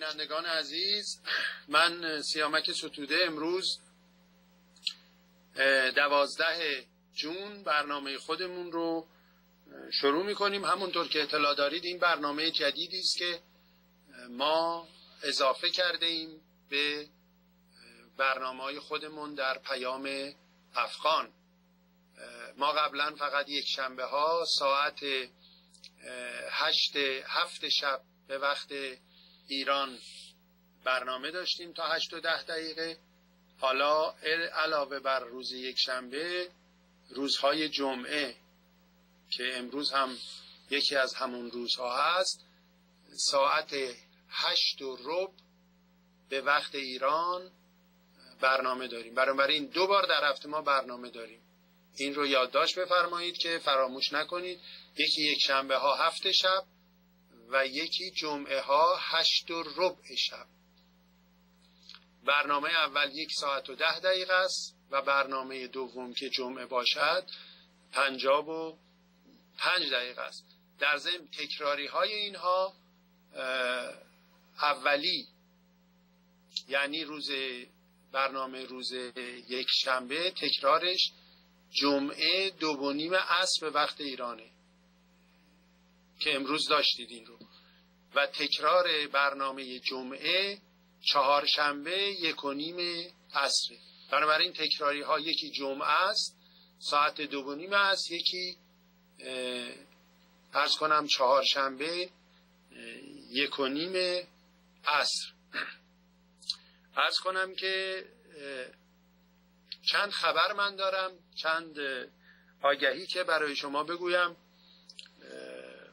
بینندگان عزیز، من سیامک ستوده امروز 12 جون برنامه خودمون رو شروع میکنیم. همونطور که اطلاع دارید این برنامه جدیدی است که ما اضافه کرده ایم به برنامه‌های خودمون در پیام افغان. ما قبلا فقط یک شنبه ها ساعت 7 شب به وقت ایران برنامه داشتیم تا 8 و 10 دقیقه. حالا علاوه بر روز یک شنبه، روزهای جمعه که امروز هم یکی از همون روزها هست، ساعت 8:15 به وقت ایران برنامه داریم. بنابراین 2 بار در هفته ما برنامه داریم. این رو یادداشت بفرمایید که فراموش نکنید. یکی یک شنبه ها 7 شب و یکی جمعه ها 8:15 شب. برنامه اول 1 ساعت و 10 دقیقه است و برنامه دوم که جمعه باشد 55 دقیقه است. در ضمن تکراری های اینها اولی یعنی برنامه روز یک شنبه تکرارش جمعه 2:30 عصر به وقت ایرانه که امروز داشتید این رو، و تکرار برنامه جمعه چهارشنبه 1:30 عصر. بنابراین تکراری ها یکی جمعه است ساعت 2:30 عصر، یکی عرض کنم چهارشنبه 1:30 عصر. عرض کنم که چند خبر من دارم، چند آگهی که برای شما بگویم.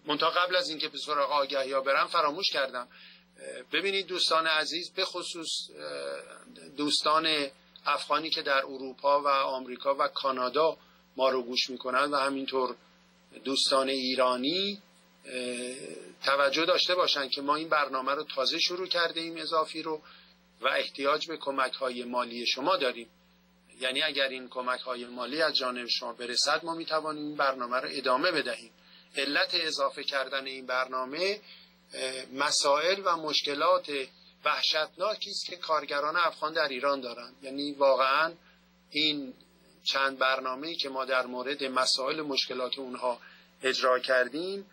منتها قبل از اینکه به سراغ آگهی ها برم فراموش کردم. ببینید دوستان عزیز، به خصوص دوستان افغانی که در اروپا و آمریکا و کانادا ما رو گوش میکنند و همینطور دوستان ایرانی توجه داشته باشند که ما این برنامه رو تازه شروع کرده ایم، اضافی رو، و احتیاج به کمک های مالی شما داریم. یعنی اگر این کمک های مالی از جانب شما برسد ما میتوانیم این برنامه رو ادامه بدهیم. علت اضافه کردن این برنامه مسائل و مشکلات وحشتناکی است که کارگران افغان در ایران دارند. یعنی واقعا این چند برنامه‌ای که ما در مورد مسائل مشکلات اونها اجرا کردیم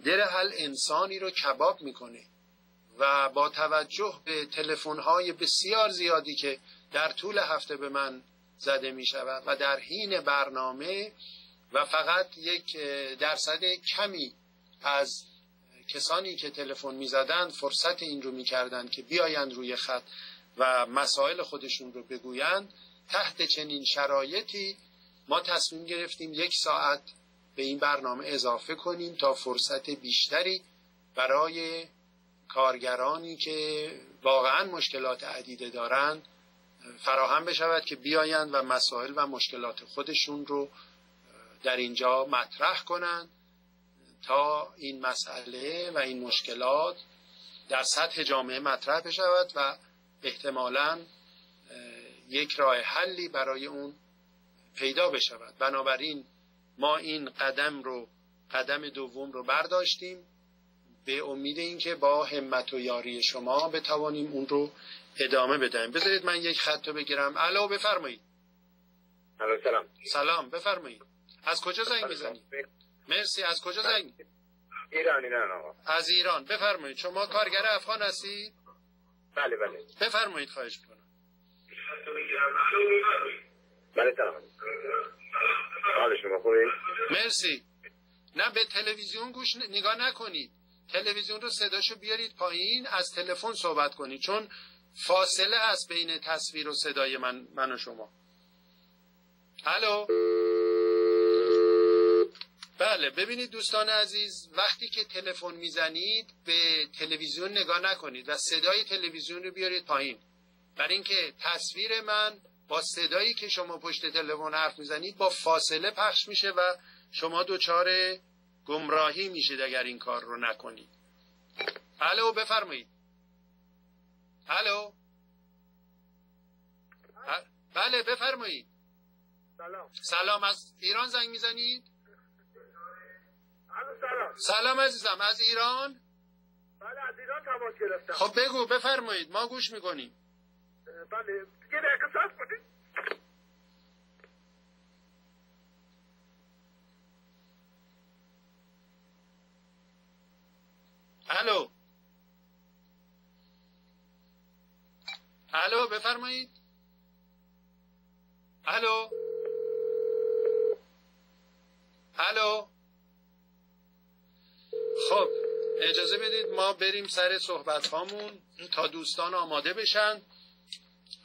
در حل انسانی رو کباب میکنه و با توجه به تلفن‌های بسیار زیادی که در طول هفته به من زده می شود و در حین برنامه و فقط 1% کمی از کسانی که تلفن می زدند فرصت این رو می کردند که بیایند روی خط و مسائل خودشون رو بگویند، تحت چنین شرایطی ما تصمیم گرفتیم 1 ساعت به این برنامه اضافه کنیم تا فرصت بیشتری برای کارگرانی که واقعا مشکلات عدیده دارند فراهم بشود که بیایند و مسائل و مشکلات خودشون رو در اینجا مطرح کنند تا این مسئله و این مشکلات در سطح جامعه مطرح بشود و احتمالاً یک راه حلی برای اون پیدا بشود. بنابراین ما این قدم دوم رو برداشتیم به امید اینکه با همت و یاری شما بتوانیم اون رو ادامه بدهیم. بذارید من یک خط رو بگیرم. الو بفرمایید. الو سلام. سلام بفرمایید. از کجا زنگ میزنید؟ مرسی. از کجا زنگ؟ ایران آقا. از ایران. بفرمایید. شما کارگر افغان هستید؟ بله بله. بفرمایید خواهش میکنم. بله سلام. حال شما خوبه؟ مرسی. نه به تلویزیون نگاه نکنید. تلویزیون رو صداشو بیارید پایین، از تلفن صحبت کنید، چون فاصله هست بین تصویر و صدای من و شما. الو. بله ببینید دوستان عزیز، وقتی که تلفن میزنید به تلویزیون نگاه نکنید و صدای تلویزیون رو بیارید پایین، برای اینکه تصویر من با صدایی که شما پشت تلفن حرف میزنید با فاصله پخش میشه و شما دچار گمراهی میشید اگر این کار رو نکنید. الو بفرمایید. الو. بله بفرمایید. سلام. از ایران زنگ میزنید؟ سلام. سلام عزیزم. از ایران؟ بله از ایران تماس گرفتم. خب بگو، بفرمایید، ما گوش میکنیم. بله یه دقیقه صبر کنید. الو الو بفرمایید. الو الو. خب اجازه بدید ما بریم سر صحبت هامون تا دوستان آماده بشن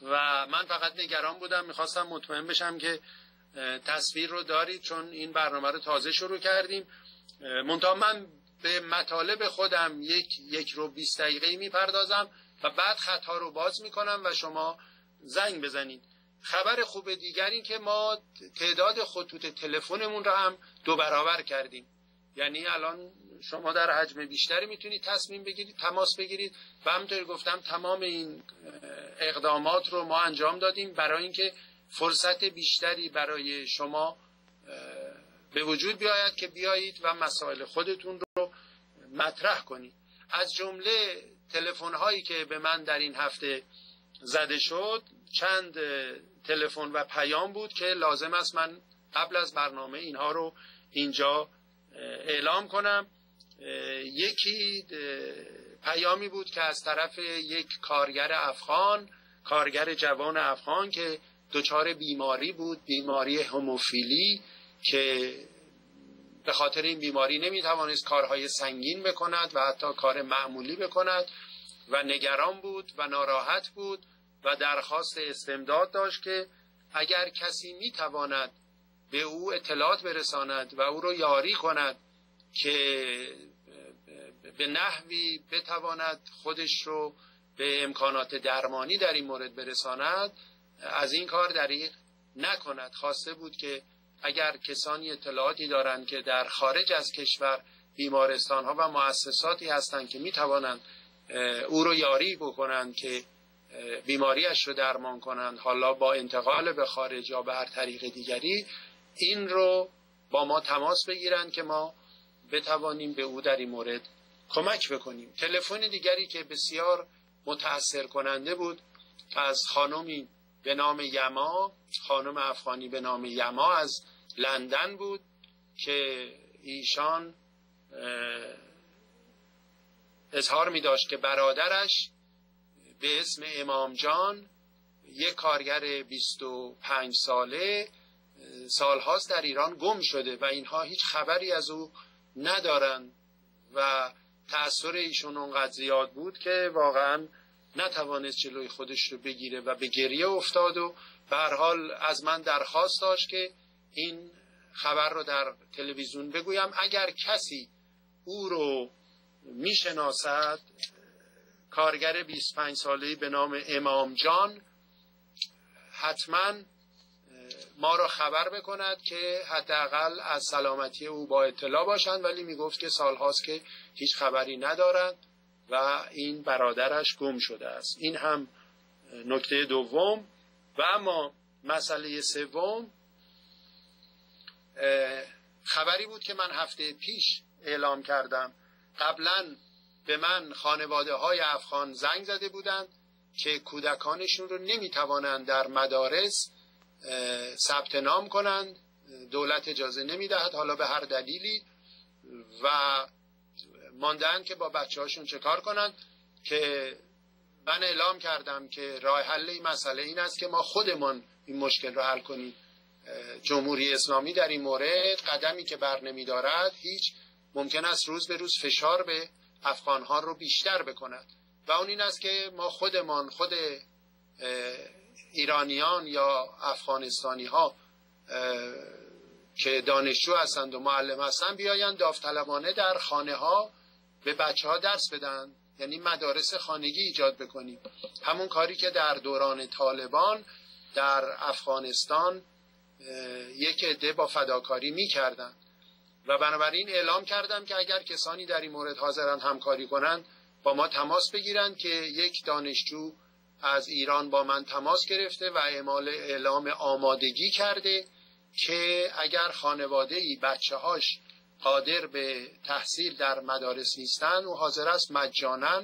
و من فقط نگران بودم، میخواستم مطمئن بشم که تصویر رو دارید چون این برنامه رو تازه شروع کردیم. منتها من به مطالب خودم یک رو 20 دقیقه میپردازم و بعد خطها رو باز میکنم و شما زنگ بزنید. خبر خوب دیگر این که ما تعداد خطوط تلفنمون رو هم 2 برابر کردیم. یعنی الان شما در حجم بیشتری میتونید تصمیم بگیرید، تماس بگیرید و همونطور گفتم تمام این اقدامات رو ما انجام دادیم برای اینکه فرصت بیشتری برای شما به وجود بیاید که بیایید و مسائل خودتون رو مطرح کنید. از جمله تلفن هایی که به من در این هفته زده شد چند تلفن و پیام بود که لازم است من قبل از برنامه اینها رو اینجا اعلام کنم. یکی پیامی بود که از طرف یک کارگر افغان، کارگر جوان افغان که دچار بیماری بود، بیماری هموفیلی، که به خاطر این بیماری نمیتوانست کارهای سنگین بکند و حتی کار معمولی بکند و نگران بود و ناراحت بود و درخواست استمداد داشت که اگر کسی میتواند به او اطلاعات برساند و او رو یاری کند که به نحوی بتواند خودش رو به امکانات درمانی در این مورد برساند، از این کار دریغ نکند. خواسته بود که اگر کسانی اطلاعاتی دارند که در خارج از کشور بیمارستان‌ها و مؤسساتی هستند که میتوانند او رو یاری بکنند که بیماریش رو درمان کنند، حالا با انتقال به خارج یا به هر طریق دیگری، این رو با ما تماس بگیرند که ما بتوانیم به او در این مورد کمک بکنیم. تلفن دیگری که بسیار متأثر کننده بود از خانمی به نام یما، خانم افغانی به نام یما از لندن بود که ایشان اظهار می داشت که برادرش به اسم امام جان، یک کارگر 25 ساله، سالهاست در ایران گم شده و اینها هیچ خبری از او ندارن و تأثیر ایشون اونقدر زیاد بود که واقعا نتوانست جلوی خودش رو بگیره و به گریه افتاد و به هر حال از من درخواست داشت که این خبر رو در تلویزیون بگویم. اگر کسی او رو میشناسد، کارگر 25 ساله‌ای به نام امام جان، حتما ما را خبر بکند که حداقل از سلامتی او با اطلاع باشند، ولی میگفت که سالهاست که هیچ خبری ندارند و این برادرش گم شده است. این هم نکته دوم. و اما مسئله سوم خبری بود که من هفته پیش اعلام کردم. قبلا به من خانواده های افغان زنگ زده بودند که کودکانشون رو نمیتوانند در مدارس ثبت نام کنند، دولت اجازه نمیدهد حالا به هر دلیلی، و ماندن که با بچه هاشون چه کار کنند. که من اعلام کردم که راه حل این مسئله این است که ما خودمان این مشکل رو حل کنیم. جمهوری اسلامی در این مورد قدمی که بر نمی دارد، هیچ ممکن است روز به روز فشار به افغانها رو بیشتر بکند و اون این است که ما خودمان، خود ایرانیان یا افغانستانی ها که دانشجو هستند و معلم هستند بیایند داوطلبانه در خانه ها به بچه ها درس بدن، یعنی مدارس خانگی ایجاد بکنیم. همون کاری که در دوران طالبان در افغانستان یک عده با فداکاری میکردن و بنابراین اعلام کردم که اگر کسانی در این مورد حاضرن همکاری کنند با ما تماس بگیرند که یک دانشجو از ایران با من تماس گرفته و اعلام آمادگی کرده که اگر خانواده‌ای بچه‌هاش قادر به تحصیل در مدارس نیستن او حاضر است مجانا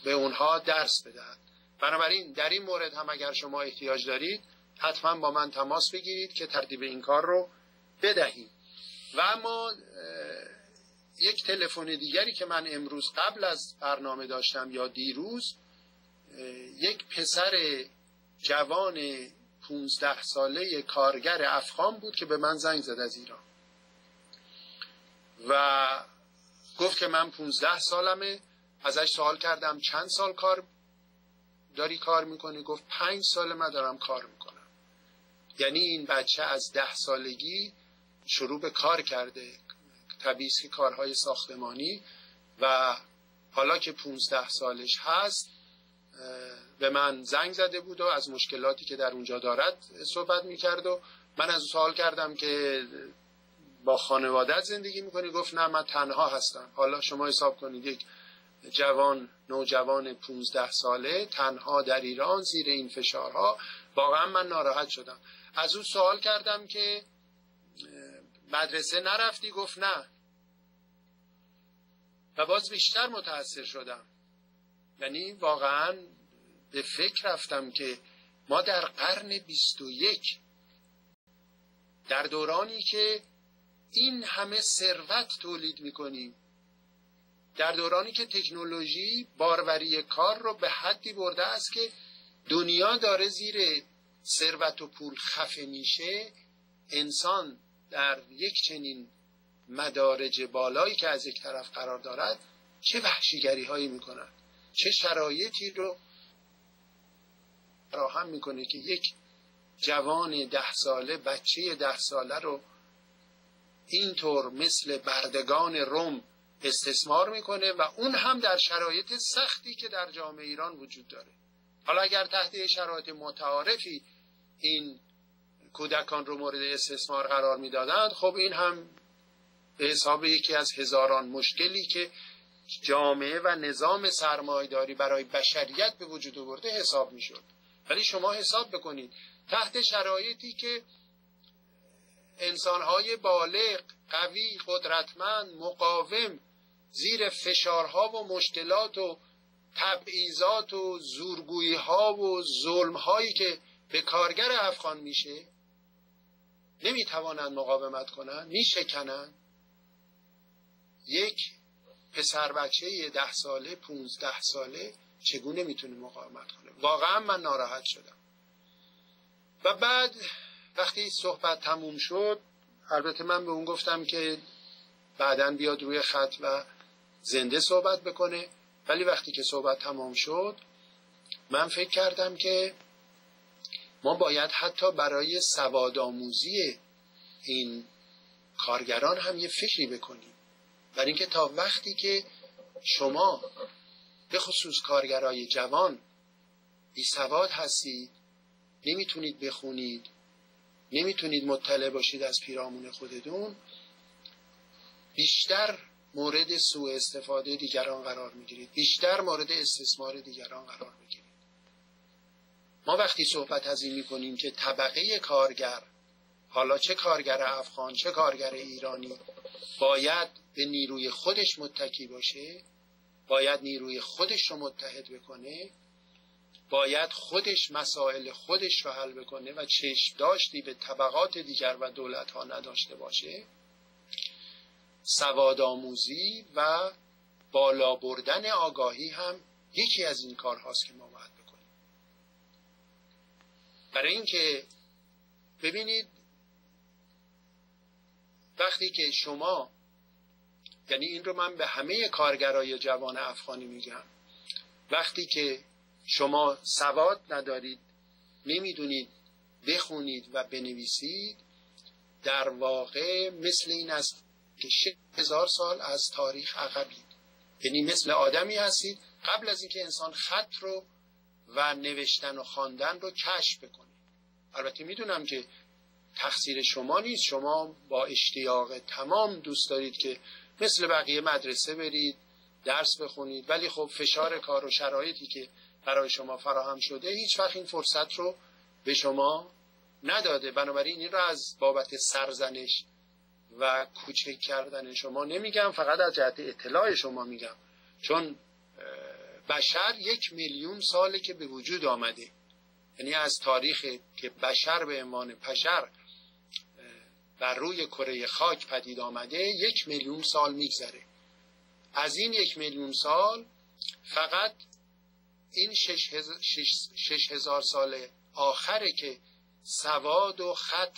به اونها درس بدهد. بنابراین در این مورد هم اگر شما احتیاج دارید حتما با من تماس بگیرید که ترتیب این کار رو بدهیم. و اما یک تلفن دیگری که من امروز قبل از برنامه داشتم یا دیروز، یک پسر جوان 15 ساله کارگر افغان بود که به من زنگ زد از ایران و گفت که من 15 سالمه. ازش سوال کردم چند سال کار میکنی؟ گفت 5 سال من دارم کار میکنم. یعنی این بچه از 10 سالگی شروع به کار کرده، طبیعی است که کارهای ساختمانی، و حالا که 15 سالش هست به من زنگ زده بود و از مشکلاتی که در اونجا دارد صحبت میکرد و من از او سوال کردم که با خانوادت زندگی میکنی؟ گفت نه من تنها هستم. حالا شما حساب کنید یک نوجوان 15 ساله تنها در ایران زیر این فشارها. واقعا من ناراحت شدم. از او سوال کردم که مدرسه نرفتی؟ گفت نه. و باز بیشتر متأثر شدم. یعنی واقعا به فکر رفتم که ما در قرن 21 در دورانی که این همه ثروت تولید میکنیم، در دورانی که تکنولوژی باروری کار رو به حدی برده است که دنیا داره زیر ثروت و پول خفه میشه، انسان در یک چنین مدارج بالایی که از یک طرف قرار دارد چه وحشیگری هایی میکنن، چه شرایطی رو فراهم میکنه که یک جوان 10 ساله، بچه 10 ساله رو اینطور مثل بردگان روم استثمار میکنه و اون هم در شرایط سختی که در جامعه ایران وجود داره. حالا اگر تحت شرایط متعارفی این کودکان رو مورد استثمار قرار میدادند، خب این هم به حساب یکی از هزاران مشکلی که جامعه و نظام سرمایه‌داری برای بشریت به وجود آورده حساب میشد. ولی شما حساب بکنید تحت شرایطی که انسان‌های بالغ، قوی، قدرتمند، مقاوم زیر فشارها و مشکلات و تبعیضات و زورگویی‌ها و ظلم‌هایی که به کارگر افغان میشه نمیتوانند مقاومت کنند، میشکنند. یک پسر بچه 10 ساله، 15 ساله چگونه میتونه مقاومت کنه؟ واقعا من ناراحت شدم. و بعد وقتی صحبت تموم شد، البته من به اون گفتم که بعداً بیاد روی خط و زنده صحبت بکنه، ولی وقتی که صحبت تمام شد من فکر کردم که ما باید حتی برای سوادآموزی این کارگران هم یه فکری بکنیم. برای اینکه تا وقتی که شما به خصوص کارگرای جوان بی سواد هستید، نمیتونید بخونید، نمیتونید مطلع باشید از پیرامون خودتون، بیشتر مورد سوء استفاده دیگران قرار میگیرید، بیشتر مورد استثمار دیگران قرار میگیرید. ما وقتی صحبت از این میکنیم که طبقه کارگر، حالا چه کارگر افغان چه کارگر ایرانی، باید به نیروی خودش متکی باشه، باید نیروی خودش رو متحد بکنه، باید خودش مسائل خودش رو حل بکنه و چشم داشتی به طبقات دیگر و دولت ها نداشته باشه، سوادآموزی و بالا بردن آگاهی هم یکی از این کارهاست که ما باید بکنیم. برای اینکه ببینید وقتی که شما، یعنی این رو من به همه کارگرای جوان افغانی میگم، وقتی که شما سواد ندارید، نمیدونید بخونید و بنویسید، در واقع مثل این است که 6000 سال از تاریخ عقبید. یعنی مثل آدمی هستید قبل از اینکه انسان خط رو و نوشتن و خواندن رو کشف بکنه. البته میدونم که تقصیر شما نیست، شما با اشتیاق تمام دوست دارید که مثل بقیه مدرسه برید، درس بخونید، ولی خب فشار کار و شرایطی که برای شما فراهم شده هیچ وقت این فرصت رو به شما نداده. بنابراین این رو از بابت سرزنش و کوچک کردن شما نمیگم، فقط از جهت اطلاع شما میگم، چون بشر 1,000,000 ساله که به وجود آمده، یعنی از تاریخ که بشر به عنوان بشر بر روی کره خاک پدید آمده 1,000,000 سال میگذره. از این 1,000,000 سال فقط این 6,000 سال آخره که سواد و خط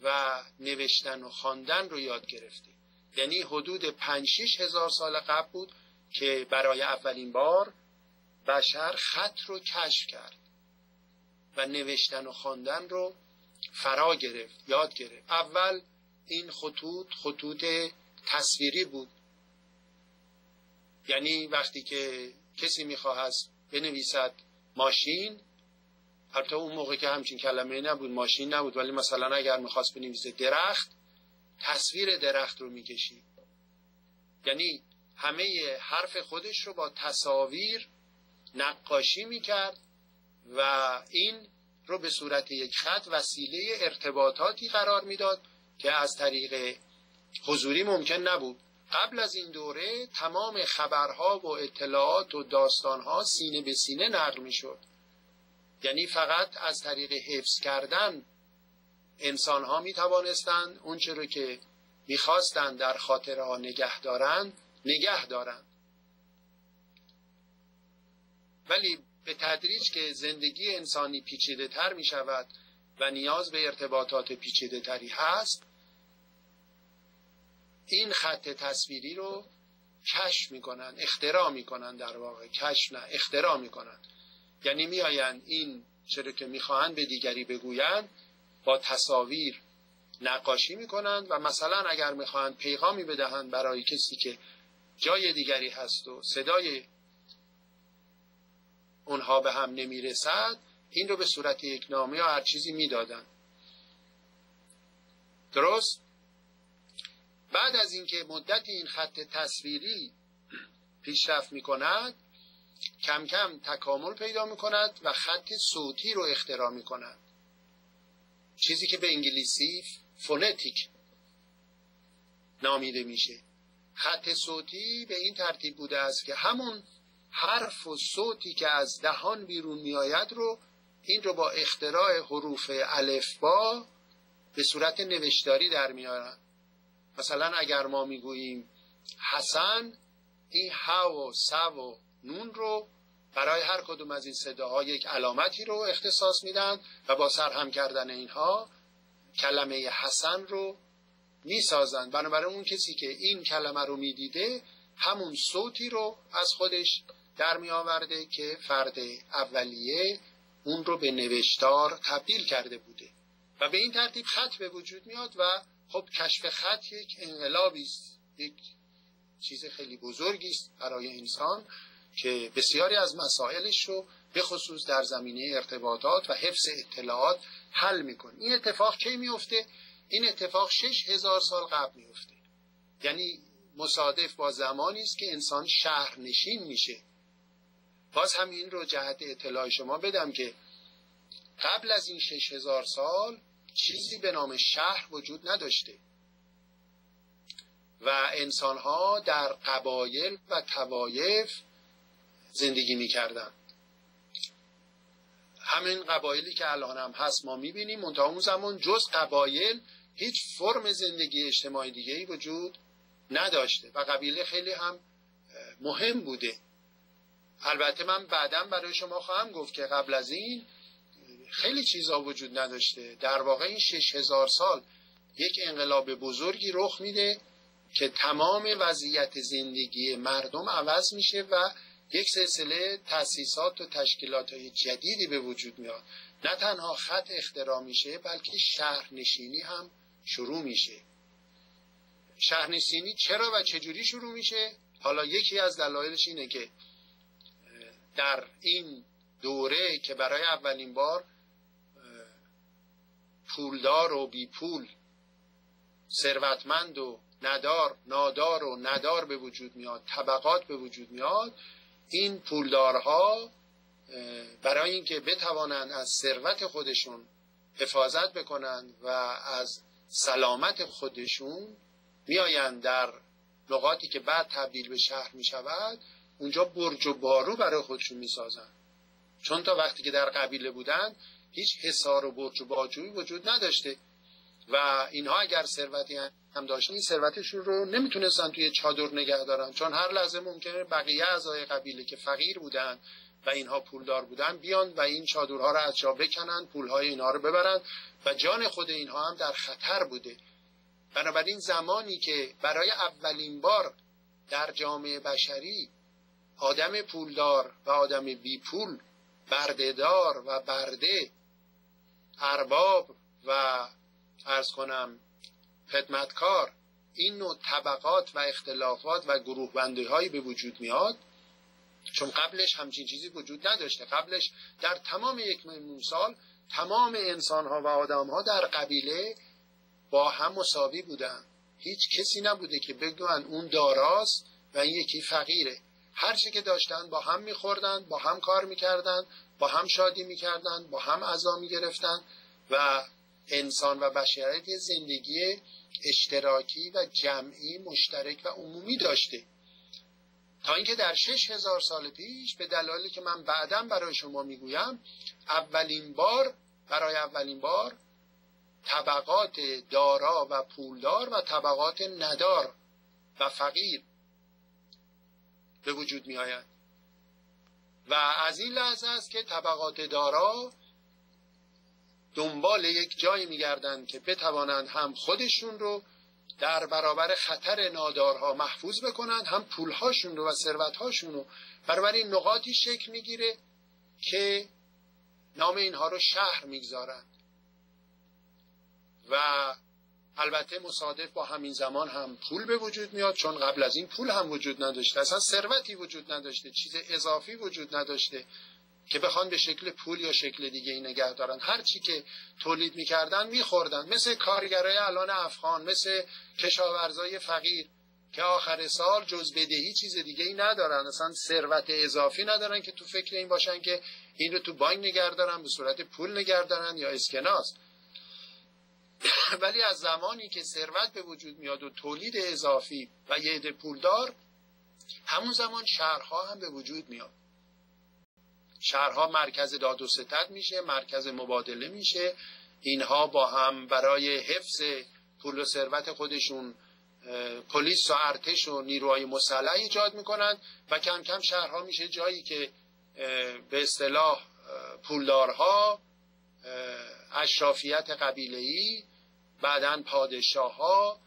و نوشتن و خواندن رو یاد گرفته. یعنی حدود 5-6 هزار سال قبل بود که برای اولین بار بشر خط رو کشف کرد و نوشتن و خواندن رو فرا گرفت، یاد گرفت. اول این خطوط تصویری بود، یعنی وقتی که کسی میخواهد بنویسد ماشین، البته اون موقع که همچین کلمه نبود، ماشین نبود، ولی مثلا اگر میخواست بنویسه درخت، تصویر درخت رو میکشید، یعنی همه حرف خودش رو با تصاویر نقاشی میکرد و این رو به صورت یک خط وسیله ارتباطاتی قرار میداد که از طریق حضوری ممکن نبود. قبل از این دوره تمام خبرها و اطلاعات و داستانها سینه به سینه نقل میشد، یعنی فقط از طریق حفظ کردن انسانها می توانستند اون چه رو که میخواستند در خاطره ها نگه دارند. ولی به تدریج که زندگی انسانی پیچیده تر می شود و نیاز به ارتباطات پیچیده تری هست، این خط تصویری رو کشف می کنن، اختراع می کنن، در واقع کشف نه اختراع می کنن. یعنی می آین این چرا که می خواهند به دیگری بگویند با تصاویر نقاشی می کنند و مثلا اگر می خواهند پیغامی بدهند برای کسی که جای دیگری هست و صدای اونها به هم نمی رسد، این رو به صورت یک نامه یا هر چیزی می دادن. درست؟ بعد از اینکه مدت این خط تصویری پیشرفت می کند، کم کم تکامل پیدا می کند و خط صوتی رو اختراع می کند، چیزی که به انگلیسی فونتیک نامیده میشه. خط صوتی به این ترتیب بوده است که همون حرف و صوتی که از دهان بیرون می آید رو، این رو با اختراع حروف الفبا به صورت نوشتاری در میارن. مثلا اگر ما میگوییم حسن، این ه و س و نون رو برای هر کدوم از این صداها یک علامتی رو اختصاص میدن و با سرهم کردن اینها کلمه حسن رو میسازن. بنابراین اون کسی که این کلمه رو میدیده همون صوتی رو از خودش در می آورده که فرد اولیه اون رو به نوشتار تبدیل کرده بوده و به این ترتیب خط به وجود میاد. و خب کشف خط یک انقلابی است، یک چیز خیلی بزرگی است برای انسان که بسیاری از مسائلش رو به خصوص در زمینه ارتباطات و حفظ اطلاعات حل میکنه. این اتفاق کی میفته؟ این اتفاق 6,000 سال قبل میفته، یعنی مصادف با زمانی است که انسان شهرنشین میشه. باز هم این رو جهت اطلاع شما بدم که قبل از این 6,000 سال چیزی به نام شهر وجود نداشته و انسانها در قبایل و طوایف زندگی میکردن. همین قبایلی که الان هم هست ما میبینیم، منتها اون زمان جز قبایل هیچ فرم زندگی اجتماعی دیگه‌ای وجود نداشته و قبیله خیلی هم مهم بوده. البته من بعداً برای شما خواهم گفت که قبل از این خیلی چیزا وجود نداشته. در واقع این 6,000 سال یک انقلاب بزرگی رخ میده که تمام وضعیت زندگی مردم عوض میشه و یک سلسله تأسیسات و تشکیلات جدیدی به وجود میاد. نه تنها خط اختراع میشه بلکه شهرنشینی هم شروع میشه. شهرنشینی چرا و چجوری شروع میشه؟ حالا یکی از دلایلش اینه که در این دوره که برای اولین بار پولدار و بی پول، ثروتمند و نادار و ندار به وجود میاد، طبقات به وجود میاد، این پولدارها برای اینکه بتوانند از ثروت خودشون حفاظت بکنند و از سلامت خودشون میآیند در نقاطی که بعد تبدیل به شهر می شود، اونجا برج و بارو برای خودشون می سازن. چون تا وقتی که در قبیله بودن هیچ حصار و برج و باجویی وجود نداشته و اینها اگر ثروتی هم داشتن این ثروتشون رو نمیتونستن توی چادر نگه دارن، چون هر لحظه ممکنه بقیه اعضای قبیله که فقیر بودن و اینها پولدار بودن بیان و این چادرها رو از جا بکنن، پولهای اینها رو ببرن و جان خود اینها هم در خطر بوده. بنابراین زمانی که برای اولین بار در جامعه بشری آدم پولدار و آدم بی پول، بردهدار و برده، ارباب و عرض کنم خدمتکار، این نوع طبقات و اختلافات و گروه بندی هایی به وجود میاد، چون قبلش همچین چیزی وجود نداشته. قبلش در تمام 1,000,000 سال تمام انسان ها و آدم ها در قبیله با هم مساوی بودن. هیچ کسی نبوده که بگن اون داراست و این یکی فقیره. هر چی که داشتن با هم میخوردن، با هم کار میکردن، با هم شادی میکردن، با هم عزا میگرفتن و انسان و بشریت یه زندگی اشتراکی و جمعی مشترک و عمومی داشته، تا اینکه در 6,000 سال پیش به دلایلی که من بعداً برای شما میگویم برای اولین بار طبقات دارا و پولدار و طبقات ندار و فقیر به وجود می آید و از این لحظه است که طبقات دارا دنبال یک جایی می گردند که بتوانند هم خودشون رو در برابر خطر نادارها محفوظ بکنند، هم پولهاشون رو و ثروتهاشون رو. بنابراین نقاطی شکل می گیره که نام اینها رو شهر می گذارند و البته مصادف با همین زمان هم پول به وجود میاد، چون قبل از این پول هم وجود نداشته، اصلا ثروتی وجود نداشته، چیز اضافی وجود نداشته که بخوان به شکل پول یا شکل دیگه ای نگه دارن. هر چی که تولید میکردن میخوردن، مثل کارگرای الان افغان، مثل کشاورزای فقیر که آخر سال جز بدهی چیز دیگه ای ندارن، اصلا ثروت اضافی ندارن که تو فکر این باشن که این رو تو بانک نگه دارن، به صورت پول نگه دارن یا اسکناس. ولی از زمانی که ثروت به وجود میاد و تولید اضافی و یه عده پولدار، همون زمان شهرها هم به وجود میاد. شهرها مرکز داد و ستد میشه، مرکز مبادله میشه. اینها با هم برای حفظ پول و ثروت خودشون پلیس و ارتش و نیروهای مسلح ایجاد میکنن و کم کم شهرها میشه جایی که به اصطلاح پولدارها، اشرافیت قبیله‌ای، بعداً پادشاه‌ها،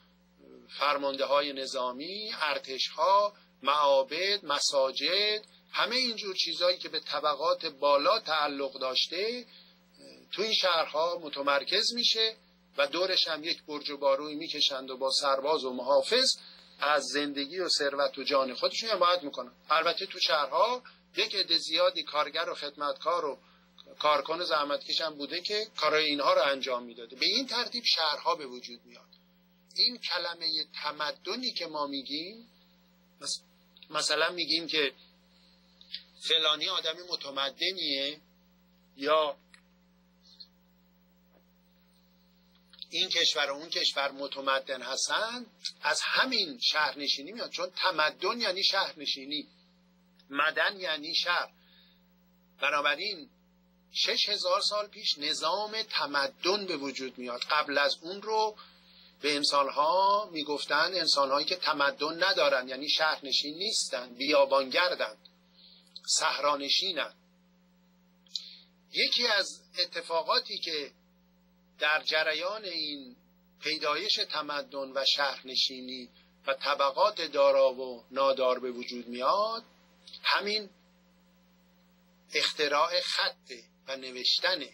فرمانده‌های نظامی، ارتش‌ها، معابد، مساجد، همه اینجور چیزایی که به طبقات بالا تعلق داشته تو این شهرها متمرکز میشه و دورش هم یک برج و باروی میکشند و با سرباز و محافظ از زندگی و ثروت و جان خودشون حمایت میکنن. البته تو شهرها یک عده زیادی کارگر و خدمتکار و کارکن زحمتکش هم بوده که کارهای اینها رو انجام میداده. به این ترتیب شهرها به وجود میاد. این کلمه تمدنی که ما میگیم، مثلا میگیم که فلانی آدم متمدنیه یا این کشور و اون کشور متمدن هستن، از همین شهرنشینی میاد، چون تمدن یعنی شهرنشینی، مدن یعنی شهر. بنابراین 6,000 سال پیش نظام تمدن به وجود میاد. قبل از اون رو به انسانها میگفتن انسانهایی که تمدن ندارن، یعنی شهرنشین نیستن، بیابانگردن، صحرانشینن. یکی از اتفاقاتی که در جریان این پیدایش تمدن و شهرنشینی و طبقات دارا و نادار به وجود میاد، همین اختراع خط و نوشتنه.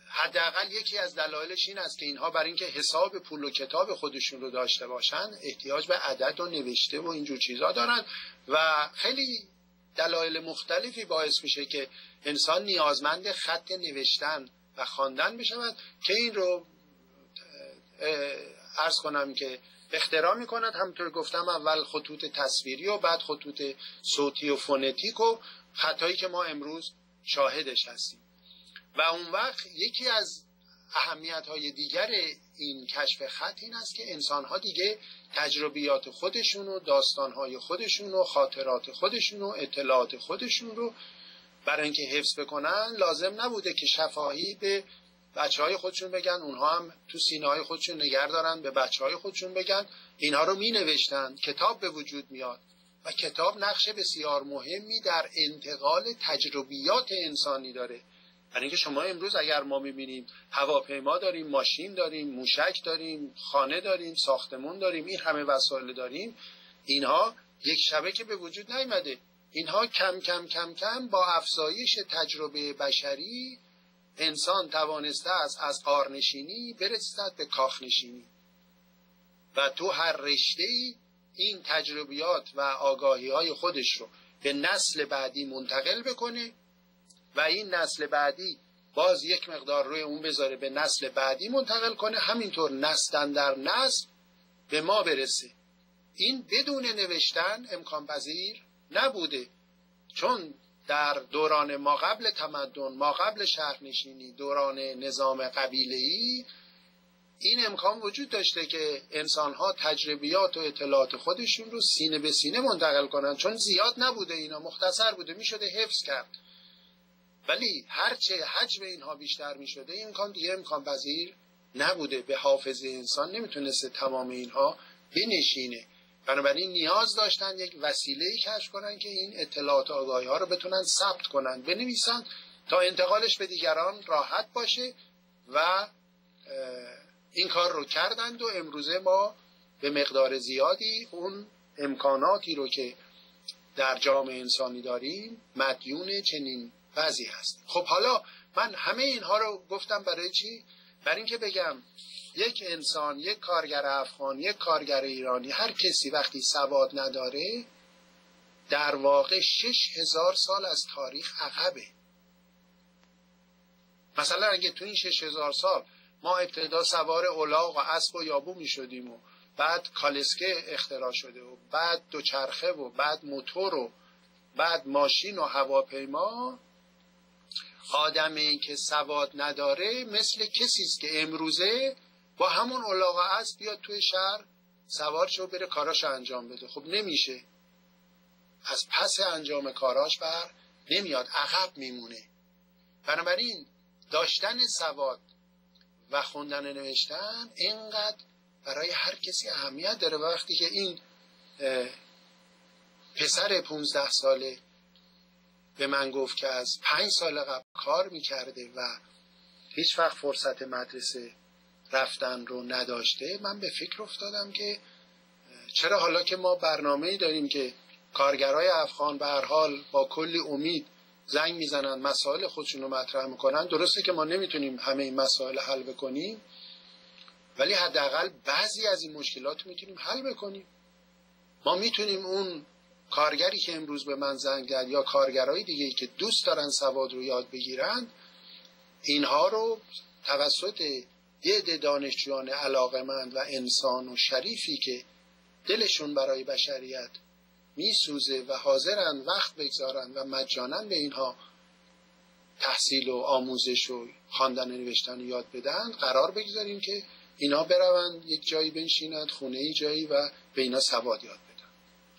حداقل یکی از دلایلش این است که اینها برای اینکه حساب پول و کتاب خودشون رو داشته باشن احتیاج به عدد و نوشته و اینجور چیزا دارن و خیلی دلایل مختلفی باعث میشه که انسان نیازمند خط نوشتن و خواندن بشود که این رو عرض کنم که اختراع میکنند. همونطور گفتم اول خطوط تصویری و بعد خطوط صوتی و فونتیک و خطایی که ما امروز شاهدش هستیم. و اون وقت یکی از اهمیت‌های دیگر این کشف خط این است که انسان‌ها دیگه تجربیات خودشون و داستان‌های خودشون و خاطرات خودشون و اطلاعات خودشون رو برای اینکه حفظ بکنن لازم نبوده که شفاهی به بچه‌های خودشون بگن، اونها هم تو سینه‌های خودشون نگه دارن به بچه‌های خودشون بگن. اینها رو می‌نوشتن، کتاب به وجود میاد و کتاب نقش بسیار مهمی در انتقال تجربیات انسانی داره. برای اینکه شما امروز اگر ما می‌بینیم هواپیما داریم، ماشین داریم، موشک داریم، خانه داریم، ساختمون داریم، این همه وسایل داریم، اینها یک شبه که به وجود نیامده. اینها کم کم کم کم با افزایش تجربه بشری انسان توانسته است از غارنشینی برسد به کاخنشینی و تو هر رشته‌ای این تجربیات و آگاهی‌های خودش رو به نسل بعدی منتقل بکنه و این نسل بعدی باز یک مقدار روی اون بذاره به نسل بعدی منتقل کنه، همینطور نسل در نسل به ما برسه. این بدون نوشتن امکان پذیر نبوده، چون در دوران ما قبل تمدن، ما قبل شهرنشینی، دوران نظام قبیله‌ای، این امکان وجود داشته که انسان‌ها تجربیات و اطلاعات خودشون رو سینه به سینه منتقل کنن، چون زیاد نبوده، اینا مختصر بوده، میشده حفظ کرد. ولی هرچه حجم اینها بیشتر میشده این امکان دیگه امکان پذیر نبوده، به حافظه انسان نمیتونسته تمام اینها بنشینه. بنابراین نیاز داشتن یک وسیله‌ای کشف کنن که این اطلاعات و آگاهی‌ها رو بتونن ثبت کنن، بنویسن تا انتقالش به دیگران راحت باشه و این کار رو کردند و امروزه ما به مقدار زیادی اون امکاناتی رو که در جامعه انسانی داریم مدیون چنین وضعی هست. خب حالا من همه اینها رو گفتم برای چی؟ برای اینکه بگم یک انسان، یک کارگر افغان، یک کارگر ایرانی، هر کسی وقتی سواد نداره در واقع 6000 سال از تاریخ عقبه. مثلا اگه تو این 6000 سال ما ابتدا سوار الاغ و اسب و یابو می شدیم و بعد کالسکه اختراع شده و بعد دوچرخه و بعد موتور و بعد ماشین و هواپیما، آدمی که سواد نداره مثل کسی است که امروزه با همون الاغ اسب بیاد توی شهر سوار شو بره کاراش انجام بده. خب نمیشه، از پس انجام کاراش بر نمیاد، عقب میمونه. بنابراین داشتن سواد و خوندن نوشتن اینقدر برای هر کسی اهمیت داره. وقتی که این پسر 15 ساله به من گفت که از 5 سال قبل کار میکرده و هیچ وقت فرصت مدرسه رفتن رو نداشته، من به فکر افتادم که چرا حالا که ما برنامه‌ای داریم که کارگرای افغان به هر حال با کلی امید زنگ میزنن مسائل خودشون رو مطرح میکنن، درسته که ما نمیتونیم همه این مسائل حل بکنیم ولی حداقل بعضی از این مشکلات رو میتونیم حل بکنیم. ما میتونیم اون کارگری که امروز به من زنگ زد یا کارگرای دیگه‌ای که دوست دارن سواد رو یاد بگیرن، اینها رو توسط یه عده دانشجویان علاقه‌مند و انسان و شریفی که دلشون برای بشریت میسوزه و حاضرن وقت بگذارن و مجانا به اینها تحصیل و آموزش و خواندن و نوشتن رو یاد بدن، قرار بگذاریم که اینا برون یک جایی بنشینند، خونه‌ای جایی و به اینا سواد یاد بدن.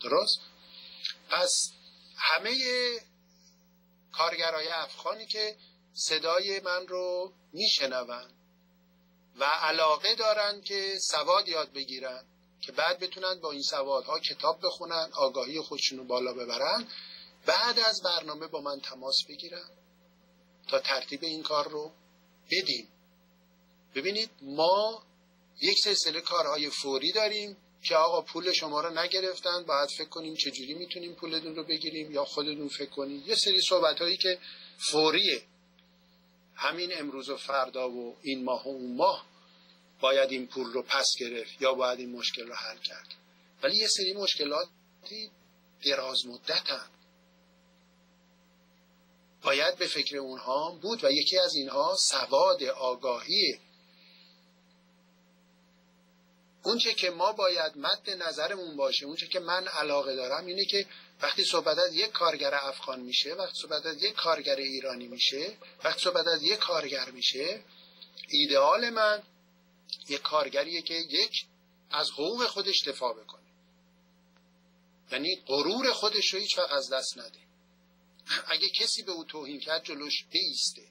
درست؟ پس همه کارگرای افغانی که صدای من رو میشنون و علاقه دارن که سواد یاد بگیرن که بعد بتونن با این سوادها کتاب بخونن، آگاهی خودشون رو بالا ببرن، بعد از برنامه با من تماس بگیرن تا ترتیب این کار رو بدیم. ببینید ما یک سلسله کارهای فوری داریم که آقا پول شما رو نگرفتن، باید فکر کنیم چجوری میتونیم پولتون رو بگیریم یا خودتون فکر کنید. یه سری صحبتایی که فوریه، همین امروز و فردا و این ماه و اون ماه باید این پول رو پس گرفت یا باید این مشکل رو حل کرد. ولی یه سری مشکلاتی دراز مدتن، باید به فکر اونها بود و یکی از اینها سواد آگاهیه. اونچه که ما باید مد نظرمون باشه، اونچه که من علاقه دارم اینه که وقتی صحبت از یک کارگر افغان میشه، وقتی صحبت از یک کارگر ایرانی میشه، وقتی صحبت از یک کارگر میشه، ایدئال من یک کارگریه که یک از حقوق خودش دفاع بکنه، یعنی غرور خودش رو هیچ وقت از دست نده. اگه کسی به او توهین کرد جلوش بایسته.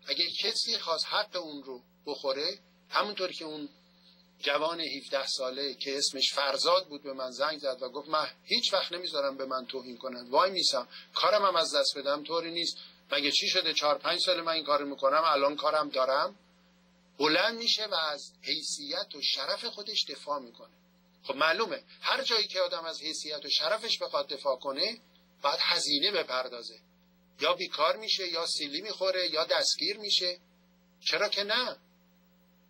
اگه کسی خواست حق اون رو بخوره، همونطور که اون جوان 17 ساله که اسمش فرزاد بود به من زنگ زد و گفت من هیچ وقت نمیذارم به من توهین کنن، وای میسم کارم هم از دست بدم، طوری نیست، مگه چی شده 4-5 سال من این کارو میکنم، الان کارم دارم. بلند میشه و از حیثیت و شرف خودش دفاع میکنه. خب معلومه هر جایی که آدم از حیثیت و شرفش بخواد دفاع کنه باید هزینه بپردازه، یا بیکار میشه، یا سیلی میخوره، یا دستگیر میشه. چرا که نه؟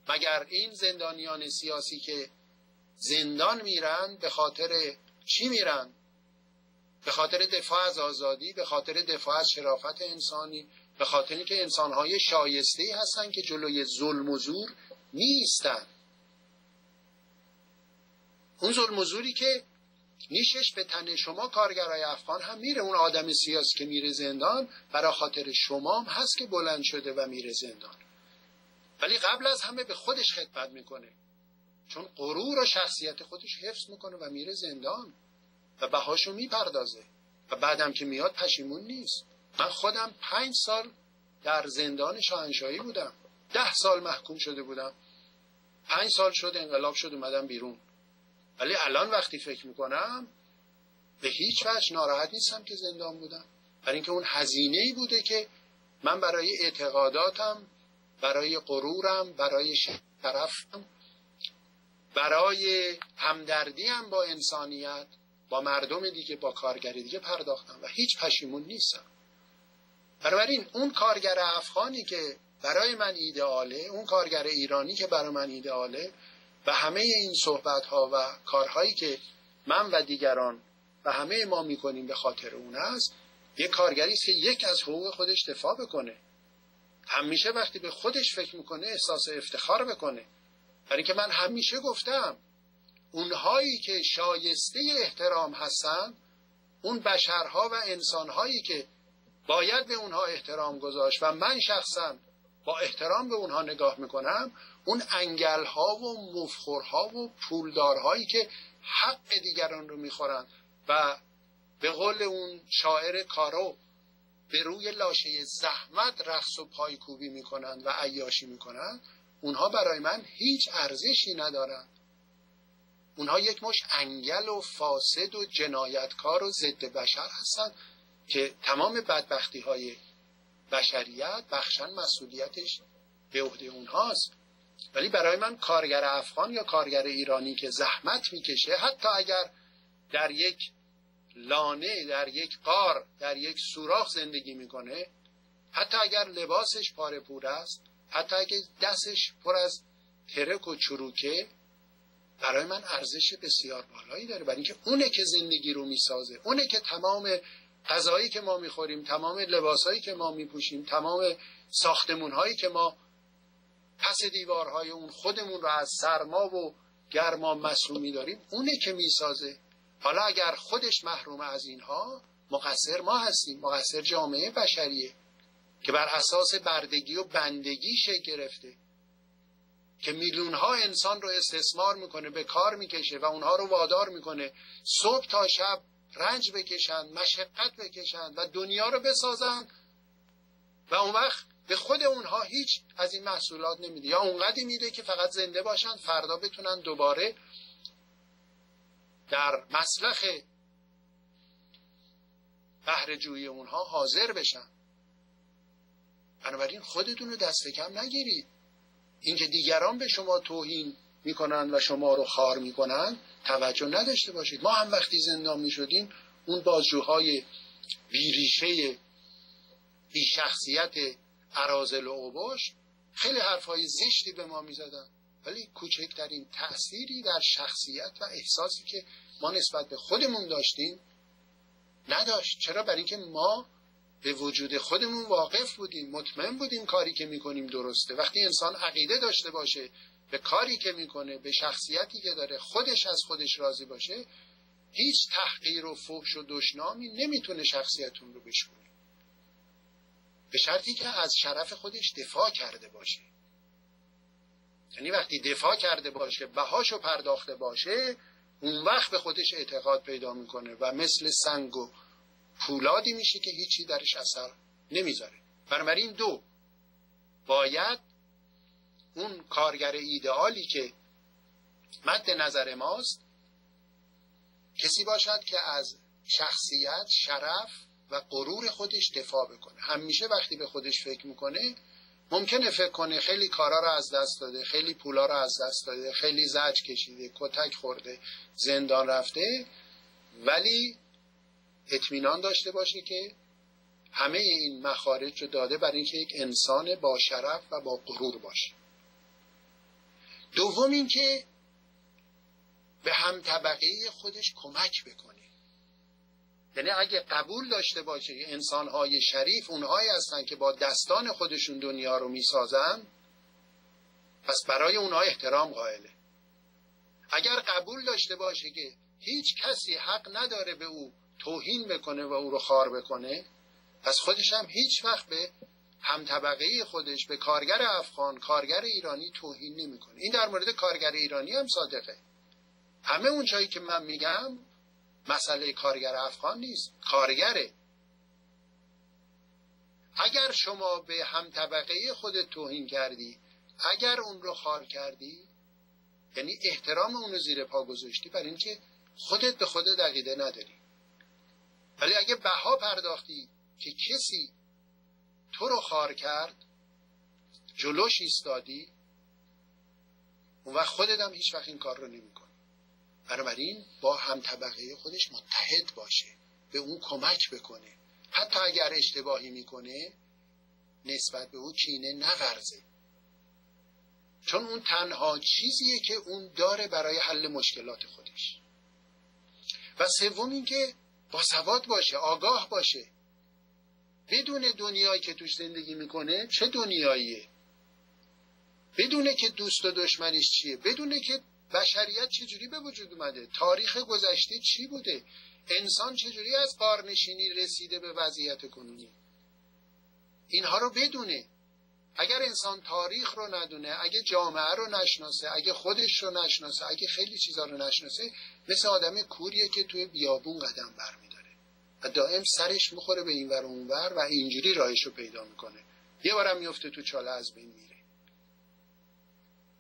مگر این زندانیان سیاسی که زندان میرن به خاطر چی میرن؟ به خاطر دفاع از آزادی، به خاطر دفاع از شرافت انسانی، به خاطر اینکه انسانهای شایسته‌ای هستن که جلوی ظلم و زور نیستن. اون ظلم و زوری که نیشش به تن شما کارگرای افغان هم میره. اون آدم سیاسی که میره زندان برای خاطر شما هم هست که بلند شده و میره زندان، ولی قبل از همه به خودش خدمت میکنه، چون غرور و شخصیت خودش حفظ میکنه و میره زندان و بهاشو میپردازه و بعدم که میاد پشیمون نیست. من خودم 5 سال در زندان شاهنشاهی بودم، 10 سال محکوم شده بودم، 5 سال شد انقلاب شد اومدم بیرون، ولی الان وقتی فکر میکنم به هیچ وجه ناراحت نیستم که زندان بودم، برای اینکه اون هزینه‌ای بوده که من برای اعتقاداتم، برای غرورم، برای شرفم، برای همدردیم با انسانیت، با مردم دیگه، با کارگر دیگه پرداختم و هیچ پشیمون نیستم. بنابراین اون کارگر افغانی که برای من ایدئاله، اون کارگر ایرانی که برای من ایدئاله و همه این صحبت‌ها و کارهایی که من و دیگران و همه ما میکنیم به خاطر اون است، یک کارگری است که یک از حقوق خودش دفاع بکنه. همیشه وقتی به خودش فکر میکنه احساس افتخار بکنه، برای اینکه من همیشه گفتم اونهایی که شایسته احترام هستن، اون بشرها و انسانهایی که باید به اونها احترام گذاشت و من شخصا با احترام به اونها نگاه میکنم، اون انگلها و مفخورها و پولدارهایی که حق دیگران رو میخورن و به قول اون شاعر کارو به روی لاشه زحمت رقص و پایکوبی میکنن و عیاشی میکنن، اونها برای من هیچ ارزشی ندارن. اونها یک مش انگل و فاسد و جنایتکار و ضد بشر هستن که تمام بدبختی های بشریت بخشن مسئولیتش به عهده اونهاست. ولی برای من کارگر افغان یا کارگر ایرانی که زحمت میکشه، حتی اگر در یک لانه، در یک غار، در یک سوراخ زندگی میکنه، حتی اگر لباسش پاره پور است، حتی اگر دستش پر از ترک و چروکه، برای من ارزش بسیار بالایی داره، برای اینکه اونه که زندگی رو میسازه، اونه که تمام غذایی که ما میخوریم، تمام لباسایی که ما میپوشیم، تمام ساختمونهایی که ما پس دیوارهای اون خودمون رو از سرما و گرما مسئول داریم، اونه که میسازه. حالا اگر خودش محروم از اینها، مقصر ما هستیم، مقصر جامعه بشریه که بر اساس بردگی و بندگی شکل گرفته، که میلیون‌ها انسان رو استثمار میکنه، به کار میکشه و اونها رو وادار میکنه صبح تا شب رنج بکشن، مشقت بکشن و دنیا رو بسازن و اون وقت به خود اونها هیچ از این محصولات نمیده، یا اونقدی میده که فقط زنده باشن، فردا بتونن دوباره در مسلخ بهره جویی اونها حاضر بشن. بنابراین خودتون رو دست کم نگیرید. اینکه دیگران به شما توهین میکنن و شما رو خار میکنن توجه نداشته باشید. ما هم وقتی زندان میشدیم، اون بازجوهای بیریشه بیشخصیت اراذل و اوباش خیلی حرفای زشتی به ما میزدن، ولی کوچکترین تأثیری در شخصیت و احساسی که ما نسبت به خودمون داشتیم نداشت. چرا؟ برای اینکه ما به وجود خودمون واقف بودیم، مطمئن بودیم کاری که میکنیم درسته. وقتی انسان عقیده داشته باشه به کاری که میکنه، به شخصیتی که داره، خودش از خودش راضی باشه، هیچ تحقیر و فحش و دشنامی نمیتونه شخصیتون رو بشکنه، به شرطی که از شرف خودش دفاع کرده باشه. یعنی وقتی دفاع کرده باشه، بهاشو پرداخته باشه، اون وقت به خودش اعتقاد پیدا میکنه و مثل سنگ و پولادی میشه که هیچی درش اثر نمیذاره. بنابراین دو، باید اون کارگر ایدئالی که مد نظر ماست کسی باشد که از شخصیت، شرف و غرور خودش دفاع بکنه. همیشه وقتی به خودش فکر میکنه ممکنه فکر کنه خیلی کارا رو از دست داده، خیلی پولا رو از دست داده، خیلی زجر کشیده، کتک خورده، زندان رفته، ولی اطمینان داشته باشه که همه این مخارج رو داده برای اینکه یک انسان با شرف و با غرور باشه. دوم این که به هم طبقه خودش کمک بکنه. یعنی اگه قبول داشته باشه انسان‌های شریف اونهایی هستن که با دستان خودشون دنیا رو میسازن، پس برای اونها احترام قائله. اگر قبول داشته باشه که هیچ کسی حق نداره به او توهین بکنه و او رو خوار بکنه، پس خودش هم هیچ وقت به هم طبقه خودش، به کارگر افغان، کارگر ایرانی توهین نمیکنه. این در مورد کارگر ایرانی هم صادقه. همه اون چایی که من میگم مسئله کارگر افغان نیست، کارگره. اگر شما به هم طبقه خودت توهین کردی، اگر اون رو خوار کردی، یعنی احترام اون رو زیر پا گذاشتی، برای اینکه خودت به خودت عقیده نداری. ولی اگه بها پرداختی که کسی تو رو خوار کرد، جلوش ایستادی، اون وقت خودت هم هیچ وقت این کار رو نمی‌کنی. بنابراین با هم طبقه خودش متحد باشه، به اون کمک بکنه، حتی اگر اشتباهی میکنه نسبت به اون کینه نورزه، چون اون تنها چیزیه که اون داره برای حل مشکلات خودش. و سوم این که باسواد باشه، آگاه باشه، بدون دنیایی که توش زندگی میکنه چه دنیاییه، بدونه که دوست و دشمنش چیه، بدونه که بشریت چجوری به وجود اومده، تاریخ گذشته چی بوده، انسان چجوری از غارنشینی رسیده به وضعیت کنونی. اینها رو بدونه. اگر انسان تاریخ رو ندونه، اگه جامعه رو نشناسه، اگه خودش رو نشناسه، اگه خیلی چیزا رو نشناسه، مثل آدم کوریه که توی بیابون قدم برمیداره و دائم سرش میخوره به این ور و اون ور و اینجوری راهش رو پیدا میکنه، یه بارم میفته تو چاله از بین میره.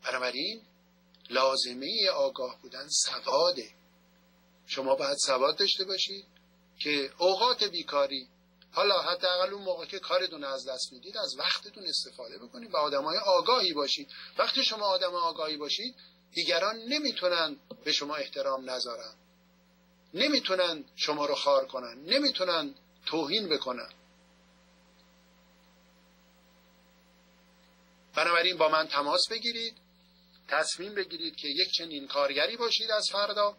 بنابراین لازمه آگاه بودن سواده. شما باید سواد داشته باشید که اوقات بیکاری، حالا حداقل اون موقع که کارتون از دست میدید، از وقتتون استفاده بکنید و آدمای آگاهی باشید. وقتی شما آدم آگاهی باشید، دیگران نمیتونن به شما احترام نذارن، نمیتونن شما رو خوار کنن، نمیتونن توهین بکنن. بنابراین با من تماس بگیرید، تصمیم بگیرید که یک چنین کارگری باشید، از فردا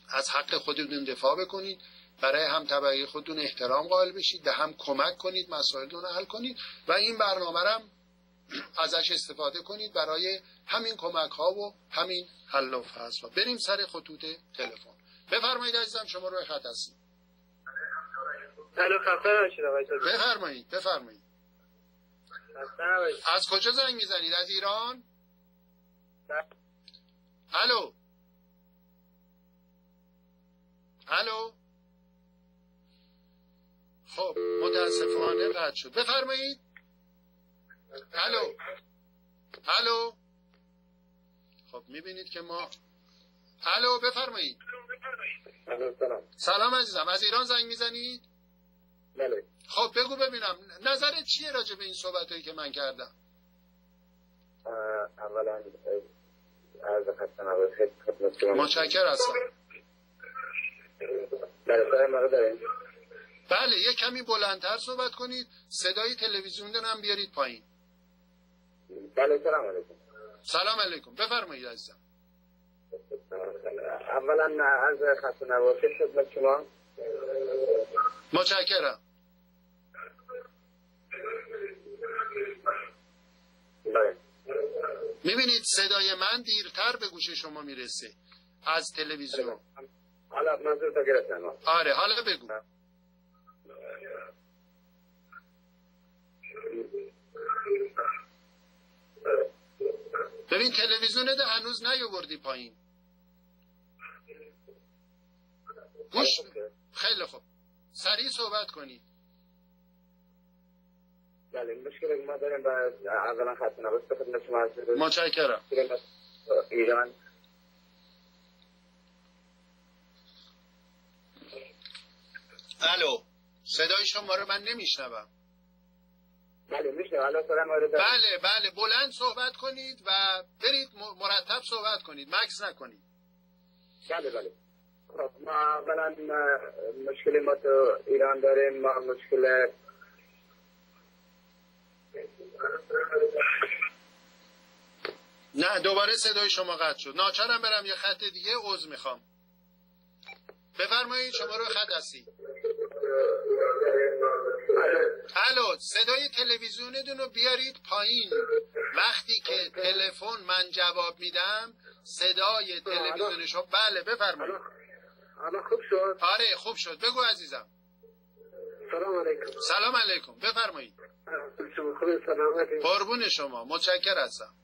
از حق خودتون دفاع بکنید، برای هم طبقه خودتون احترام قائل بشید، به هم کمک کنید، مسائلتون رو حل کنید و این برنامه رو ازش استفاده کنید برای همین کمک ها و همین حل و فصل. بریم سر خطوط تلفن. بفرمایید عزیزم، شما روی خط هستید. الو، خسته نباشید آقای دکتر. بفرمایید. خسته نباشید. از کجا زنگ میزنید؟ از ایران؟ الو خب متاسفانه قطع شد. بفرمایید. الو خب میبینید که ما بفرمایید. سلام عزیزم، از ایران زنگ میزنید؟ بله. خب بگو ببینم نظرت چیه راجع به این صحبتایی که من کردم؟ اولا عرض خسته نباشید خدمت شما. متشکرم هستم. بله، یک کمی بلندتر صحبت کنید، صدای تلویزیون هم بیارید پایین. بله، سلام علیکم. سلام علیکم، بفرمایید عزیزم. اولا عرض خسته نباشید خدمت شما. متشکرم. بله. میبینید صدای من دیرتر به گوش شما میرسه از تلویزیون. حالا منظور تا گرفتم. آره، حالا بگو. ببین تلویزیونت هنوز نیاوردی پایین. گوش. خیلی خوب. سریع صحبت کنید. بله مشکل ما داریم با اولا خط نبست به خدمت شما هست. متشکرم. ایران. الو، صدای شما رو من نمیشنوم. بله میشه حالا سلام وارد. بله بلند صحبت کنید و برید مرتب صحبت کنید، مکس نکنید. بله خب ما اولا مشکل ما تو ایران داریم. ما مشکل نه دوباره صدای شما قطع شد. ناچارم برم یه خط دیگه، عذر میخوام. بفرمایید شما رو خط هستید. الو، صدای تلویزیونتون رو بیارید پایین. وقتی که تلفن من جواب میدم صدای تلویزیون شما. بله بفرمایید. الان خوب شد؟ آره خوب شد. بگو عزیزم. سلام علیکم. سلام علیکم. بفرمایید. خوب سلامتی. قربون شما. متشکر هستم.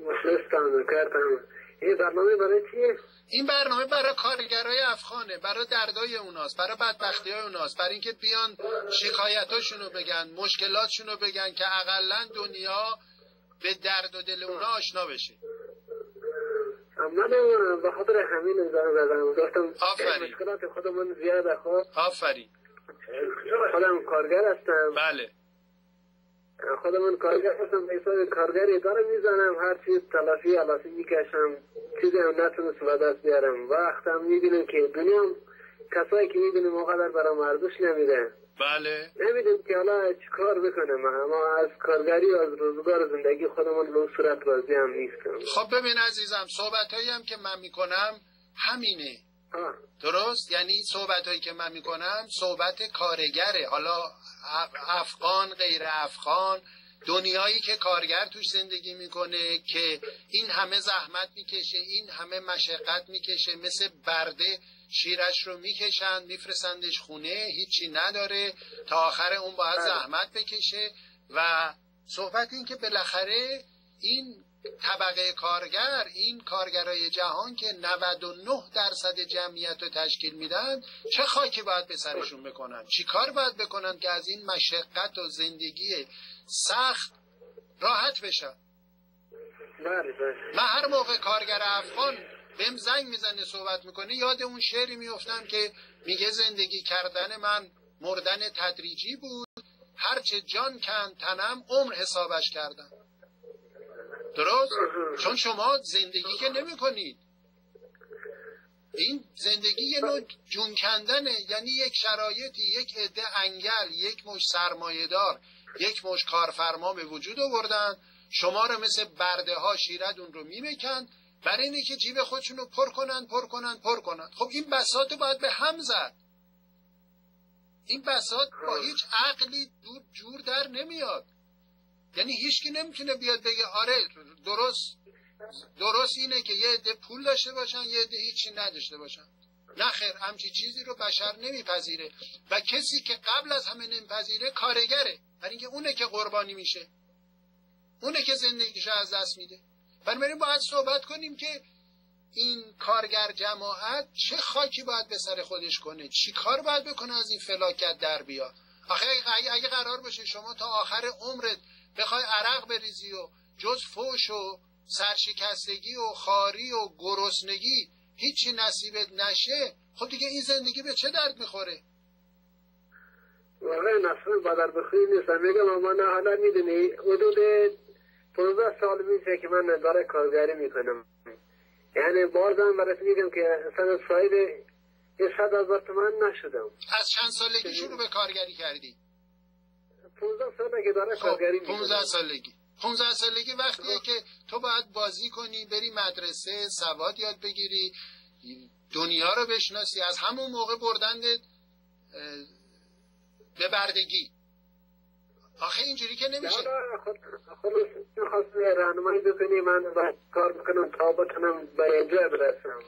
مخلصم کردم. این برنامه برای چیه؟ این برنامه برای کارگرای افغانه، برای دردای اوناست، برای بدبختیای اوناست، برای اینکه بیان شکایتاشونو بگن، مشکلاتشونو بگن که اقلن دنیا به درد و دل اونا آشنا بشه. من به خاطر همین زنگ زدم. گفتم مشکلات خودمون زیاده. خب آفرین. خودم کارگر هستم. بله. خودمون کارگر هستم. حساب کارگری دارم میزنم. هر چیز تلافی علافی میکشم. چیزی هم نتونست به دست بیارم. وقتم میبینم که دنیا کسایی که میبینم اونقدر برام ارزش نمیده. بله. نمیدونم که حالا چیکار بکنم. اما از کارگری و از روزگار زندگی خودمون به صورت راضی هم نیستم. خب ببین عزیزم، صحبتایی هم که من میکنم همینه. درست؟ یعنی صحبتایی که من میکنم صحبت کارگره. حالا افغان غیر افغان، دنیایی که کارگر توش زندگی میکنه که این همه زحمت میکشه، این همه مشقت میکشه، مثل برده شیرش رو میکشن میفرستندش خونه، هیچی نداره، تا آخر اون باید زحمت بکشه. و صحبت این که بالاخره این طبقه کارگر، این کارگرای جهان که 99% جمعیت رو تشکیل میدن، چه خاکی باید به سرشون بکنن؟ چی کار باید بکنن که از این مشقت و زندگی سخت راحت بشن؟ من هر موقع کارگر افغان بهم زنگ میزنه صحبت میکنه، یاد اون شعری میفتم که میگه زندگی کردن من مردن تدریجی بود، هرچه جان کند تنم عمر حسابش کردم. درست؟ چون شما زندگی که نمی کنید. این زندگی یه نوع جون کندنه. یعنی یک شرایطی، یک عده انگل، یک مش سرمایه‌دار، یک مش کارفرما به وجود آوردن، شما رو مثل برده ها شیردون رو میمکن برای اینه که جیب خودشون رو پر کنن. خب این بساط رو باید به هم زد. این بساط با هیچ عقلی جور در نمیاد. یعنی هیچکی نمیتونه بیاد بگه آره درست اینه که یه عده پول داشته باشن، یه عده هیچی نداشته باشن. نه خیر، همچی چیزی رو بشر نمیپذیره و کسی که قبل از همه نمیپذیره کارگره، برای اینکه اونه که قربانی میشه، اونه که زندگیشو از دست میده. بنابراین باید صحبت کنیم که این کارگر جماعت چه خاکی باید به سر خودش کنه، چی کار باید بکنه از این فلاکت در بیاد. آخه اگه قرار باشه شما تا آخر عمرت بخوای عرق بریزی و جز فوش و سرشکستگی و خاری و گرسنگی هیچی نصیبت نشه، خب دیگه این زندگی به چه درد میخوره؟ واقعا اصلا بدر بخوری نیستم. میگم اما نه حالا میدونی حدود 15 سال میشه که من داره کارگری میکنم. یعنی بازم برات میگم که اصلا صاحب 100,000 تومان نشدم. از چند سالگی شروع به کارگری کردی؟ 15 ساله که داره کارگری میکنم. 15 سالگی وقتیه که تو باید بازی کنی، بری مدرسه، سواد یاد بگیری، دنیا رو بشناسی. از همون موقع بردندت به بردگی. آخه اینجوری که نمیشه. خلاص میخواست راهنمایی بکنی، من باید کار بکنم تا بتونم به اینجا برسم.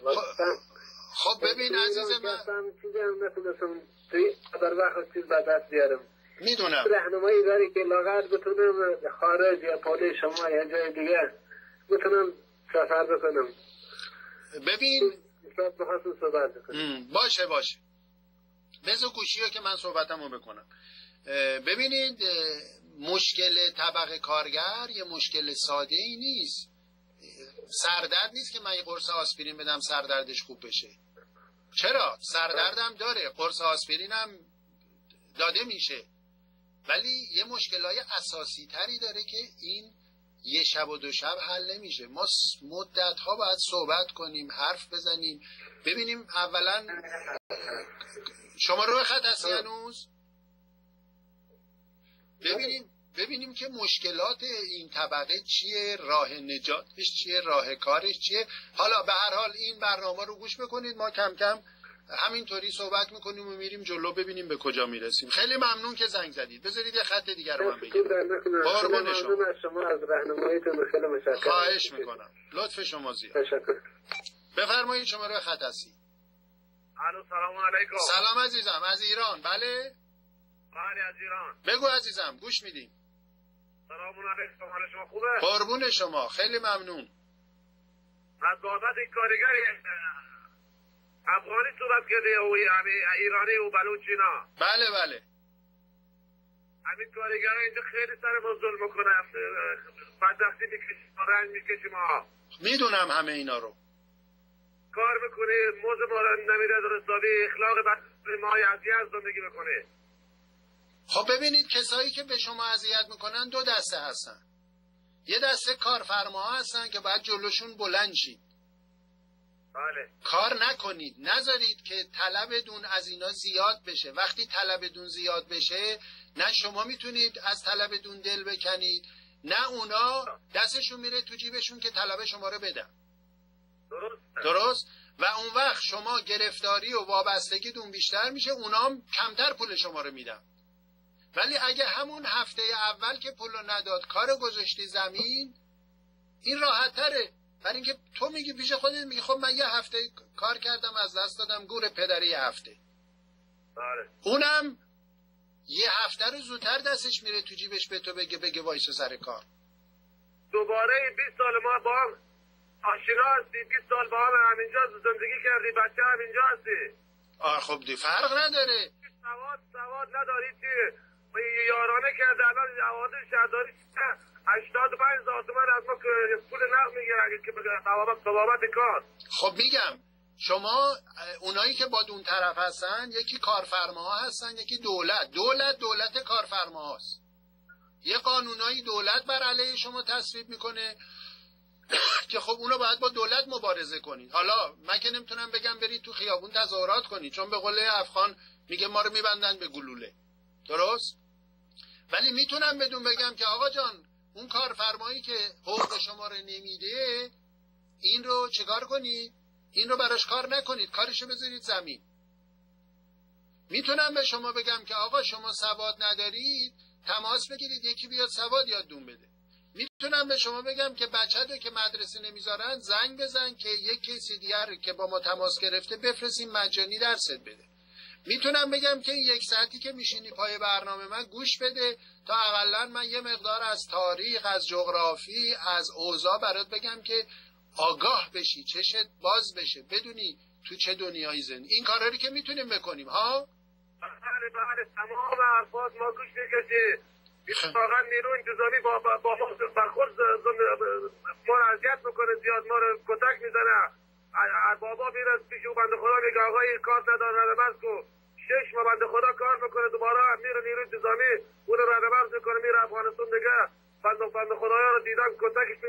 خب ببین عزیز من، چیزی هم نتونستم توی قدر وقت چیز به دست بیارم. میدونم راهنمایی داری که لاغر بتونم خارج یا پاده شما یا جای دیگه بتونم سفر بکنم. ببین بخواستم صحبت بکنم. باشه بذار گوشی که من صحبتمو بکنم. ببینید مشکل طبقه کارگر یه مشکل ساده ای نیست. سردرد نیست که من یه قرص آسپرین بدم سردردش خوب بشه. چرا؟ سردردم داره، قرص آسپرینم داده میشه، ولی یه مشکلای اساسی تری داره که این یه شب و دو شب حل نمیشه. ما مدت ها باید صحبت کنیم، حرف بزنیم، ببینیم. اولا شما روی خط هستی هنوز؟ ببینیم که مشکلات این طبقه چیه، راه نجاتش چیه، راه کارش چیه. حالا به هر حال این برنامه رو گوش بکنید، ما کم کم همینطوری صحبت میکنیم و میریم جلو ببینیم به کجا میرسیم. خیلی ممنون که زنگ زدید. بذارید یه خط دیگر رو من بگم. قربون شما از راهنماییتون خیلی متشکرم. خواهش میکنم. لطف شما زیاد. تشکر. بفرمایید شما رو خط هستی. الو سلام علیکم. سلام عزیزم، از ایران. بله از ایران. بگو عزیزم، گوش میدیم. سلام علیکم. حال شما خوبه؟ قربون شما، خیلی ممنون. از بابت کارگری افغانی صورت کرده و ایرانی و بلوچینا. بله همین کارگرها اینجا خیلی سر ما ظلم میکنه، بدبختی میکشیم، رنج میکشیم. ما میدونم همه اینا رو. کار میکنه، موز ما رو نمیره درستابی، اخلاق بد ما اذیت زندگی میکنه. خب ببینید کسایی که به شما اذیت میکنن دو دسته هستن. یه دسته کارفرماها هستن که باید جلوشون بلند شید. بله. کار نکنید، نذارید که طلبتون از اینا زیاد بشه. وقتی طلبتون زیاد بشه، نه شما میتونید از طلبتون دل بکنید، نه اونا دستشون میره تو جیبشون که طلب شما رو بدن. درست؟ و اون وقت شما گرفتاری و وابستگیتون بیشتر میشه، اونا هم کمتر پول شما رو میدن. ولی اگه همون هفته اول که پولو نداد کارو گذاشتی زمین، این راحت تره. برای اینکه تو میگی پیش خودت، میگی خب من یه هفته کار کردم از دست دادم، گور پدری یه هفته. بله. اونم یه هفته رو زودتر دستش میره تو جیبش به تو بگه وایسو سر کار. دوباره 20 سال ما با هم آشنا هستی، 20 سال با هم همینجا زندگی کردی، بچه همینجا هستی. خب دی فرق نداره. سواد نداری چی؟ یارانه کرده، الان جواد شهرداری 85,000 تومان از ما پول نقد میگیره اگه که بابت کار. خب میگم شما اونایی که با اون طرف هستن، یکی کارفرماها هستن، یکی دولت کارفرماهاست. یه قانونایی دولت بر علیه شما تصویب میکنه که خب اونو باید با دولت مبارزه کنید. حالا من که نمیتونم بگم برید تو خیابون تظاهرات کنید، چون به قول افغان میگه ما رو میبندن به گلوله. درست؟ ولی میتونم بدون بگم که آقا جان، اون کارفرمایی که حقوق شما رو نمیده، این رو چیکار کنید؟ این رو براش کار نکنید، کارشو بذارید زمین. میتونم به شما بگم که آقا شما سواد ندارید، تماس بگیرید یکی بیاد سواد یادتون بده. میتونم به شما بگم که بچه‌ها که مدرسه نمیذارن زنگ بزن که یک کسی دیگر که با ما تماس گرفته بفرستیم مجانی درست بده. میتونم بگم که یک ساعتی که میشینی پای برنامه من گوش بده تا اقلا من یه مقدار از تاریخ، از جغرافی، از اوضاع برات بگم که آگاه بشی، چشت باز بشه، بدونی تو چه دنیایی زندگی. این کارا رو که میتونیم بکنیم ها. بله تمام حرفات ما گوش میکشیم. واقعا نیرو انتظامی با برخورد ما رو اذیت میکنه، زیاد ما رو کتک میزنه. بابا میره پیش او بنده خدا میگه آقا این کار نداره رد کو 6 ماه بنده خدا کار میکنه، دوباره میره نیرو انتظامی اون رو رد میکنه، میره افغانستان دیگه بنده خدایا رو دیدن کتکش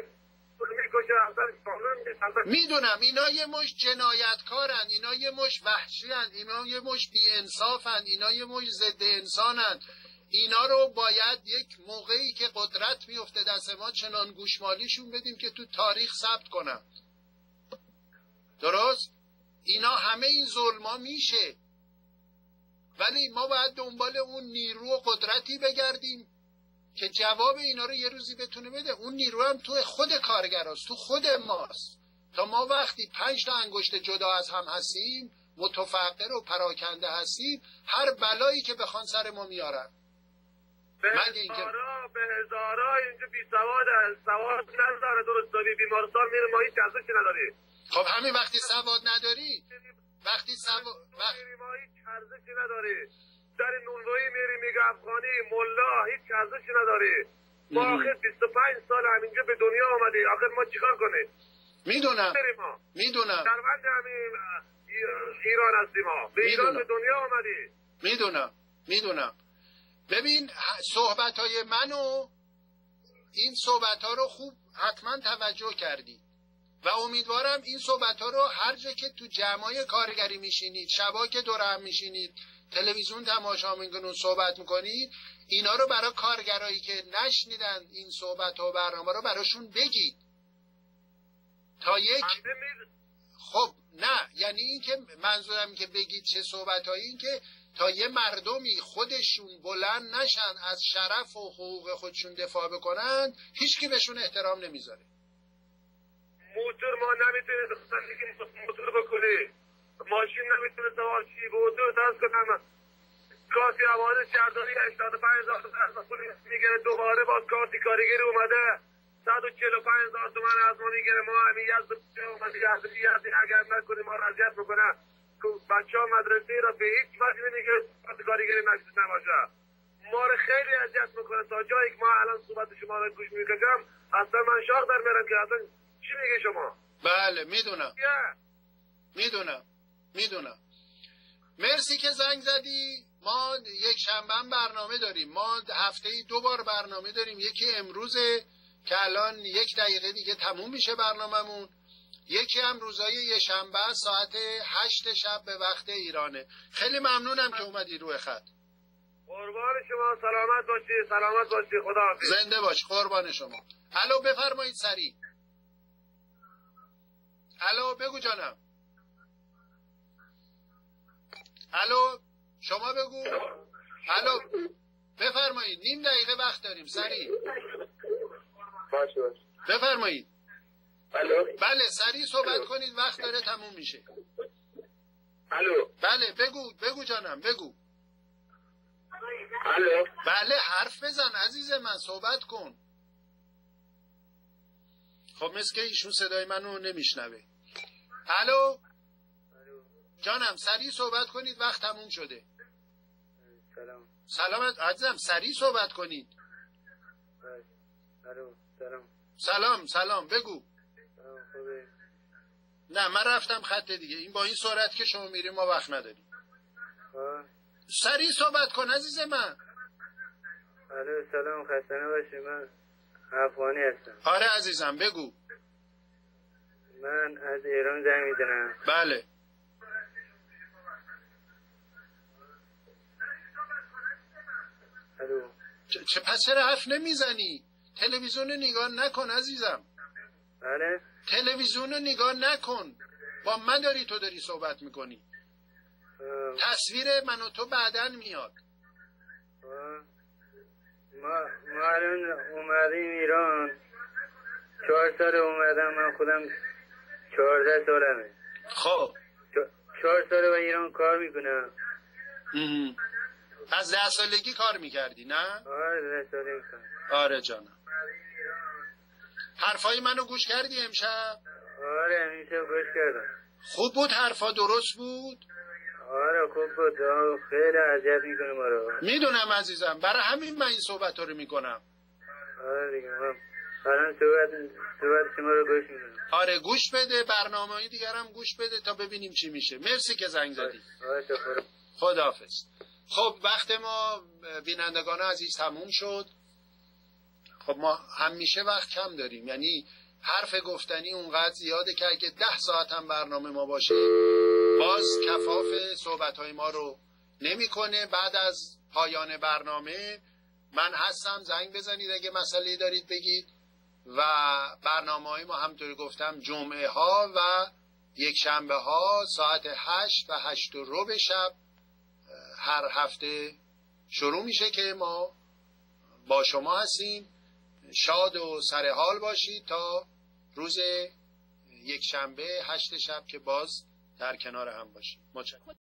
میدونم اینا یه مش جنایتکارن، اینا یه مش وحشیان، اینا یه مش بی‌انصافن، اینا یه مش ضد انسانن. اینا رو باید یک موقعی که قدرت میفته دست ما چنان گوشمالیشون بدیم که تو تاریخ ثبت کنن. درست؟ اینا همه این ظلما میشه، ولی ما باید دنبال اون نیرو و قدرتی بگردیم که جواب اینا رو یه روزی بتونه بده. اون نیرو هم تو خود کارگراست، تو خود ماست. تا ما وقتی 5 تا انگشت جدا از هم هستیم، متفقر و پراکنده هستیم، هر بلایی که بخوان سر ما میارن. مگه اینکه ما به هزارها اینجا بی سواد نداره، درست داری بیمارستان میره ما هیچ ارزشی نداری. خب همین وقتی سواد نداری، ما هیچ ارزشی نداری. در نونوایی میری میگه افغانی ملا هیچ ارزشی نداری. ما آخر 25 سال همینجا به دنیا آمدی، آخر ما چیکار کنیم؟ میدونم شهروند همین ایران هستیم، ما به ایران به دنیا آمدی. میدونم. ببین صحبت‌های منو، این صحبت‌ها رو خوب حتما توجه کردی و امیدوارم این صحبت‌ها رو هر جا که تو جمعای کارگری میشینید، شبا که دور هم میشینید، تلویزیون تماشا میکنید، صحبت میکنید، اینا رو برای کارگرایی که نشنیدن این صحبت‌ها و برنامه رو براشون بگید تا یک خب نه، یعنی این که منظورم که بگید چه صحبت‌هایی، این که تا یه مردمی خودشون بلند نشن از شرف و حقوق خودشون دفاع بکنن، هیچ کی بهشون احترام نمیذاره. موتور ما نمیتونه موتور بکنی، ماشین نمیتونه سوار شی، موتور دست کنم کارتی عوارض شهرداری 85,000 پول میگیره، دوباره باز کارتی کارگری اومده 145,000 تومان از ما میگیره. ما همین یزدی اگر نکنیم ما را اذیت میکنه. بچه ها مدرسه را به هیچ وقت نمیگیره کارتی کارگری مکسود نباشه، ما را خیلی اذیت میکنه. تا جایی که ما الان صحبت شما را گوش میکنم اصلا من شاق در میرم که اصلا چی میگه شما. بله میدونم. مرسی که زنگ زدی. ما یک شنبه برنامه داریم، ما هفته‌ای 2 بار برنامه داریم، یکی امروزه که الان 1 دقیقه دیگه تموم میشه برنامه‌مون، یکی هم روزای یه شنبه ساعت 8 شب به وقت ایرانه. خیلی ممنونم که اومدی روی خط. قربان شما، سلامت باشی، خدا حافظ. زنده باش، قربان شما. الو بفرمایید سریع. الو بگو جانم. الو شما بگو. الو بفرمایید، 1/2 دقیقه وقت داریم، سریع. باشه بفرمایید. الو. بله سریع صحبت کنید، وقت داره تموم میشه. الو. بله بگو جانم، بگو. الو. بله حرف بزن عزیز من، صحبت کن. خب مثل که ایشون صدای منو نمیشنوه. الو جانم سریع صحبت کنید، وقت تموم شده. سلام عزیزم، سریع صحبت کنید. سلام بگو. نه من رفتم خط دیگه، این با این سرعت که شما میریم ما وقت نداریم. سریع صحبت کن عزیز من. سلام، خسته نباشی، من افغانی هستم. آره عزیزم بگو. من از ایران زنگ میزنم. بله. الو. پس چرا حرف نمیزنی؟ تلویزیون نگاه نکن عزیزم. بله. تلویزیون نگاه نکن، با من تو داری صحبت میکنی. تصویر من و تو بعدن میاد. ما الان اومدیم ایران، 4 سال اومدم، من خودم 14 سالمه. خب 4 سال با ایران کار میکنم. از 10 سالگی کار میکردی نه؟ آره 10 سالگی میکنم. آره جانم. حرفای منو گوش کردی امشب؟ آره همیشه گوش کردم. خوب بود؟ حرفا درست بود؟ آره خوب بود. خیلی اذیت میکنه ما رو. میدونم عزیزم، برای همین من این صحبت رو میکنم. آره دیگه الان صحبت شما رو گوش میکنم. آره گوش بده، برنامه‌های دیگر هم گوش بده تا ببینیم چی میشه. مرسی که زنگ زدی. خداحافظ. خب وقت ما بینندگان عزیز تموم شد. خب ما همیشه وقت کم داریم، یعنی حرف گفتنی اونقدر زیاده که اگه 10 ساعت هم برنامه ما باشه باز کفاف صحبت‌های ما رو نمی‌کنه. بعد از پایان برنامه من هستم، زنگ بزنید اگه مسئله دارید بگید. و برنامه‌های ما همونطوری گفتم جمعه ها و یک شنبه ها ساعت 8 و 8:15 شب هر هفته شروع میشه که ما با شما هستیم. شاد و سرحال باشید تا روز یک شنبه 8 شب که باز در کنار هم باشیم. متشکرم.